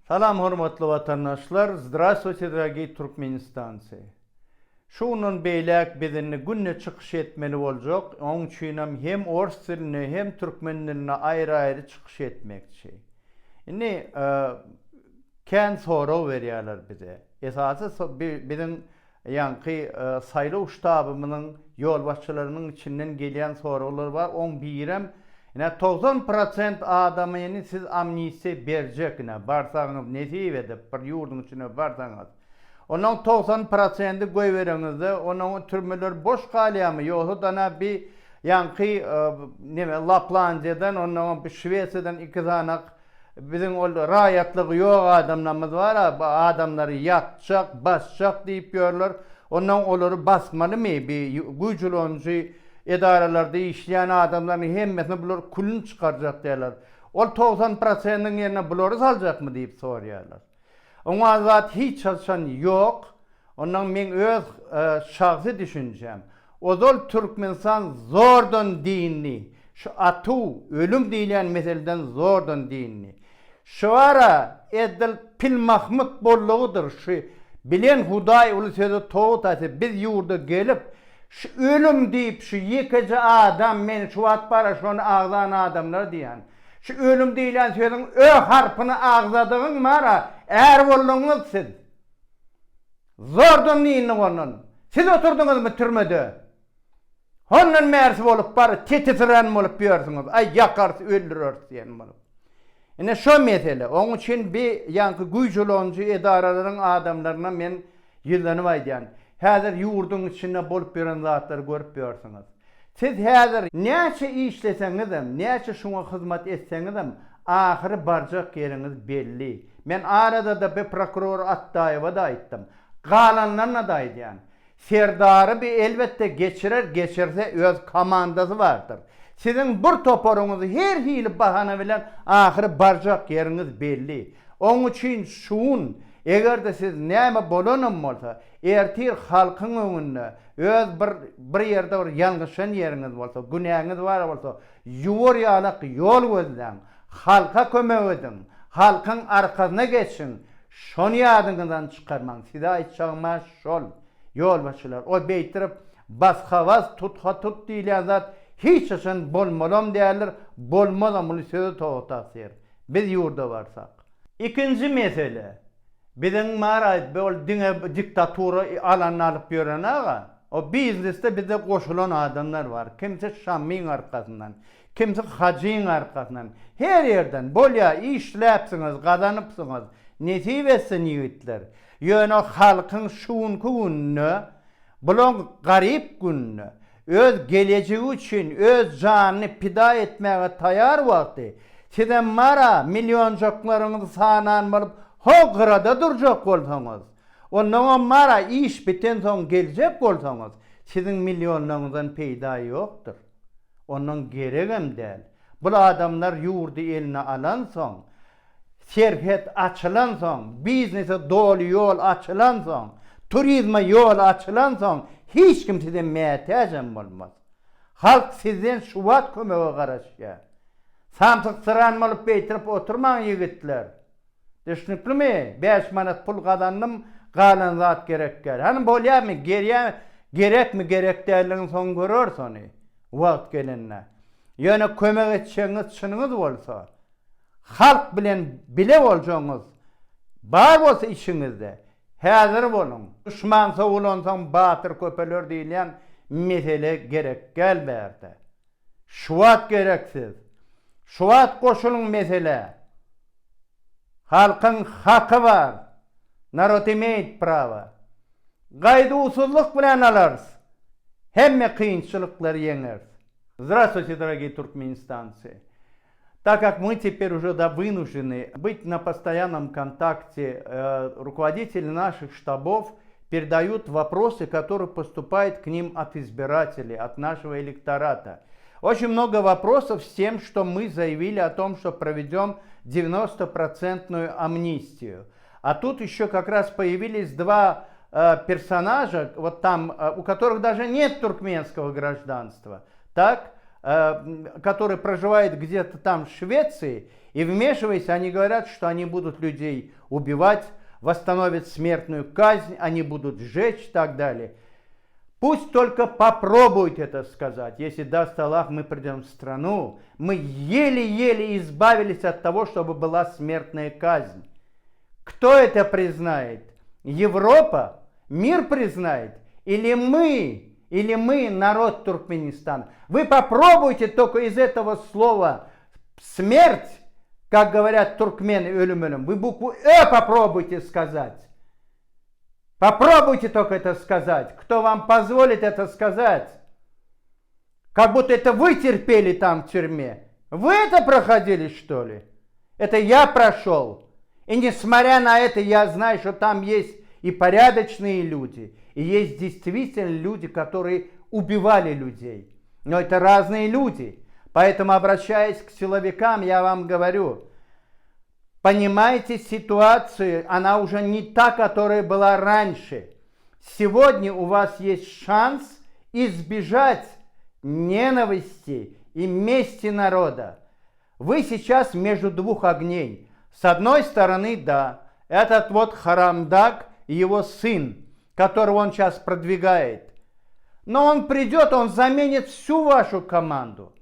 Salam hormatly vatandaşlar, здравствуйте, drägi Türkmenistançy. Şunun beýlek bizini günne çykyş etmeli boljak, oň üçinem hem ors dilini hem türkmen dilini aýry-aýry çykyş etmekçi. Indi kän sorag berýärler bize. Esasy biziň ýanky saýlaw ştabymynyň ýolbaşçylarynyň içinden gelýän soraglar bar. Oň birem 90% adamyny siz amnistiýa berjekine barsaňyz nesip edip bir ýurdun içine barsaňyz. Onuň 90%-i goý bereňizde onuň türmeler boş galýamy ýoksa dana bir ýanky Laplandiýadan onuň bir Şwesiýadan iki zanak biziň ol raýatlygy ýok adamlarymyz bar. Adamlary ýatjak, basjak diýip ýörler. Onuň olary basmalymy bir güýçlenýän edaralarda işleyen adamların hemmesini bular kulun çıkaracak derler. O 90%'nin yerine buları salacak mı deyip soruyorlar. Ona zat hiç çalışan yok. Ondan men öz şahsi düşüncem. Ozol Türkmenistan zordan dinli. Şu atu, ölüm diýilen meseleden zordan dinli. Şu ara edil Pil Mahmud bolluğudur. Şu bilen Huday ulu sözü toğut atı biz yurda gelip şu ölüm deyip şu yekeci adam meni çuvat para şonu ağzan adamlar diýen. Şu ölüm diýilen sözüň ö harpyny ağzadygyň mara är bolluňyz siz. Zordan niýini ondan. Siz oturduňyzmy türmede? Hondan mersi bolup bar tetitiren bolup ýörsiňiz. Ay ýakar öldürür diýen bolup. Ine şo mesele. Oň üçin bir ýanky güýçlenýän edaralaryň adamlaryna men ýyllanyp aýdýan. Häzir ýurdun içinde bolup beren zatlar görüp ýörsiňiz. Siz häzir näçe işleseňizem, näçe şoňa hyzmat etseňizem, ahyry barjak ýeriňiz belli. Men arada da bir prokuror Attaýewa da aýtdym. Galanlarna da aýdýan. Serdary bir elbetde geçirse öz komandasy bardyr. Siziň bir toporuňyzy her hili bahana bilen ahyry barjak ýeriňiz belli. Oň üçin şuň egerde siz näme bolanam bolsa, ertir halkyň öňünde öz bir ýerde bir ýalňyşan ýeriňiz bolsa, günäňiz bar bolsa, ýuwar ýalyk ýol gözläň, halka kömek edin, halkyň arkasyna geçin, şonu ýadyňyzdan çykarmaň. Size aýtjagym şol, ýolbaşçylar, o beýtirip bashavaz tut diýilen zat hiç açan bolmalam diýerler, bolmazam bu sözü toğutasyr. Biz ýurda barsak. İkinci mesele. Biziň mara bol diňe diktatura alanny alyp ýören aga, o biznesde bize goşulan adamlar var. Kimse Şamyň arkasyndan, kimse Haçyň arkasyndan, her ýerden bolýa işläpsiňiz, gazanypsyňyz, nesip etsin ýigitler. Ýöne halkyň şuňky gününe, bulan garyp gününe, öz geleceği üçin öz janyny pida etmäge taýar wagty. Sizem mara milyonjaklaryňyz sanan bolup hograda durjak bolsaňyz, ondan mara iş biten soň geljek bolsaňyz, siziň milyonlaryňyzdan peýda ýokdur. Ondan geregem däl. Bu adamlar ýurdy eline alan soň, serhet açylan soň, biznese doly ýol açylan soň, turizma ýol açylan soň, hiç kim sizden mätäjem bolmaz. Halk sizden şuwat kömege garaşýar. Samsyk sıran bolup beýtirip oturmaň ýigitler. Düşünüpmi? 5 manat pul gazandym, galan zat gerekler. Hani bolýarmy? Gerekmi gerek däligiň soň görörsoni. Wagt gelende. Ýöne kömek etçeňiz çynyňyz bolsa, halk bilen bile boljaňyz, bar bolsa işiňizde, häzir bolun. Düşman sowulansaň batyr köpeler diýilen mesele gerek gelbärde. Şuwat gereksiz. Şuwat goşuluň mesele. Halkın hakkı var. Narodimeyt prava. Gaydı usulluk bilen alars. Hemme kıyınçılıkları yener. Здравствуйте, дорогие туркменистанцы. Так как мы теперь уже вынуждены быть на постоянном контакте, руководители наших штабов передают вопросы, которые поступают к ним от избирателей, от нашего электората. Очень много вопросов с тем, что мы заявили о том, что проведем 90% амнистию. А тут еще как раз появились два персонажа, вот там, у которых даже нет туркменского гражданства. Так, которые проживают где-то там в Швеции, и вмешиваясь, они говорят, что они будут людей убивать, восстановят смертную казнь, они будут сжечь и так далее. Пусть только попробуют это сказать. Если даст Аллах, мы придем в страну, мы еле-еле избавились от того, чтобы была смертная казнь. Кто это признает? Европа? Мир признает? Или мы, народ Туркменистана? Вы попробуйте только из этого слова смерть, как говорят туркмены, ölüm, вы букву попробуйте сказать. Попробуйте только это сказать. Кто вам позволит это сказать? Как будто это вы терпели там в тюрьме. Вы это проходили, что ли? Это я прошел. И несмотря на это, я знаю, что там есть и порядочные люди, и есть действительно люди, которые убивали людей. Но это разные люди. Поэтому, обращаясь к силовикам, я вам говорю, понимаете ситуацию, она уже не та, которая была раньше. Сегодня у вас есть шанс избежать ненависти и мести народа. Вы сейчас между двух огней. С одной стороны, да, этот вот Харамдаг и его сын, которого он сейчас продвигает. Но он придет, он заменит всю вашу команду.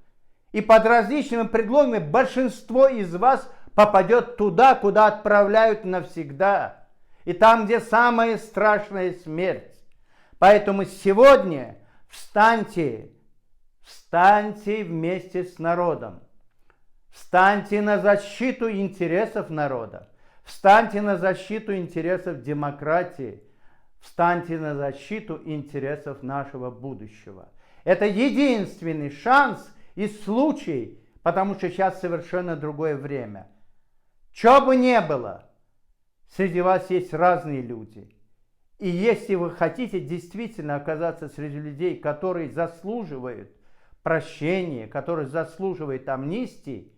И под различными предлогами большинство из вас попадет туда, куда отправляют навсегда. И там, где самая страшная смерть. Поэтому сегодня встаньте вместе с народом. Встаньте на защиту интересов народа. Встаньте на защиту интересов демократии. Встаньте на защиту интересов нашего будущего. Это единственный шанс и случай, потому что сейчас совершенно другое время. Что бы ни было, среди вас есть разные люди. И если вы хотите действительно оказаться среди людей, которые заслуживают прощения, которые заслуживают амнистии,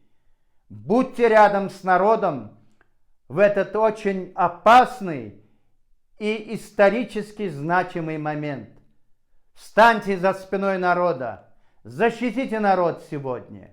будьте рядом с народом в этот очень опасный и исторически значимый момент. Встаньте за спиной народа, защитите народ сегодня.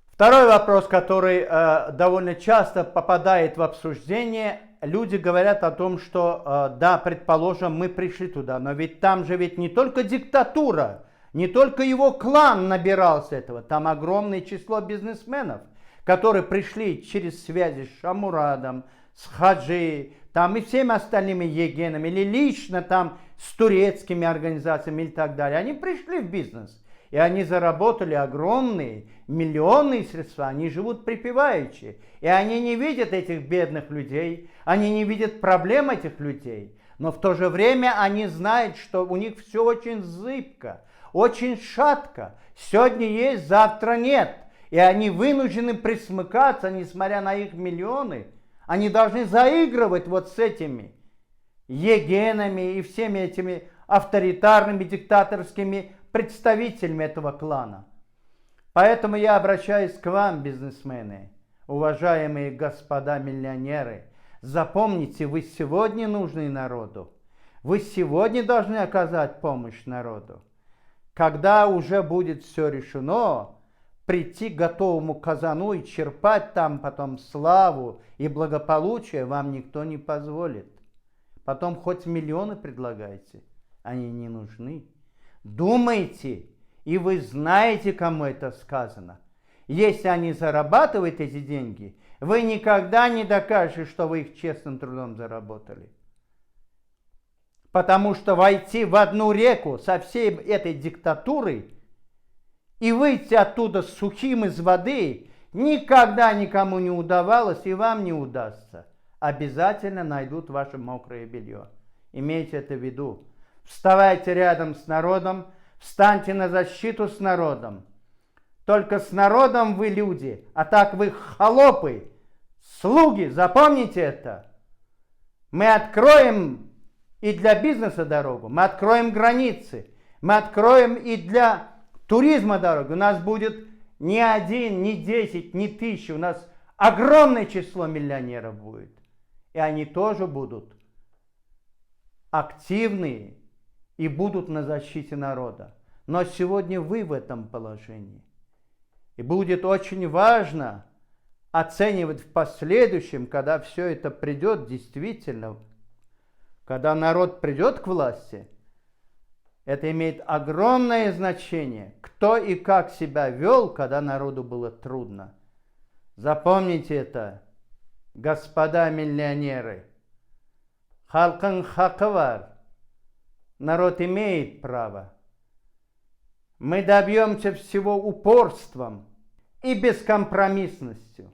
Второй вопрос, который довольно часто попадает в обсуждение, люди говорят о том, что да, предположим, мы пришли туда, но ведь там же ведь не только диктатура, не только его клан набирался этого, там огромное число бизнесменов, которые пришли через связи с Шамурадом, с Хаджи, там и всеми остальными егенами, или лично там с турецкими организациями и так далее. Они пришли в бизнес. И они заработали огромные, миллионные средства, они живут припеваючи. И они не видят этих бедных людей, они не видят проблем этих людей. Но в то же время они знают, что у них все очень зыбко, очень шатко. Сегодня есть, завтра нет. И они вынуждены присмыкаться, несмотря на их миллионы. Они должны заигрывать вот с этими егенами и всеми этими авторитарными, диктаторскими представителями этого клана. Поэтому я обращаюсь к вам, бизнесмены, уважаемые господа миллионеры. Запомните, вы сегодня нужны народу. Вы сегодня должны оказать помощь народу. Когда уже будет все решено, прийти к готовому казану и черпать там потом славу и благополучие вам никто не позволит. Потом хоть миллионы предлагайте, они не нужны. Думайте, и вы знаете, кому это сказано. Если они зарабатывают эти деньги, вы никогда не докажете, что вы их честным трудом заработали. Потому что войти в одну реку со всей этой диктатурой и выйти оттуда сухим из воды никогда никому не удавалось и вам не удастся. Обязательно найдут ваше мокрое белье. Имейте это в виду. Вставайте рядом с народом, встаньте на защиту с народом. Только с народом вы люди, а так вы холопы, слуги, запомните это. Мы откроем и для бизнеса дорогу, мы откроем границы, мы откроем и для туризма дорогу. У нас будет не 1, не 10, не 1000, у нас огромное число миллионеров будет. И они тоже будут активные и будут на защите народа. Но сегодня вы в этом положении. И будет очень важно оценивать в последующем, когда все это придет действительно, когда народ придет к власти, это имеет огромное значение, кто и как себя вел, когда народу было трудно. Запомните это, господа миллионеры. Халкın hakkı var. Народ имеет право. Мы добьемся всего упорством и бескомпромиссностью.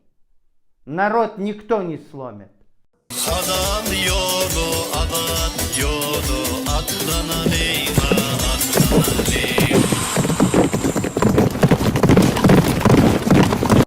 Народ никто не сломит. Adam yolu, adam yolu, atlanan eyvah.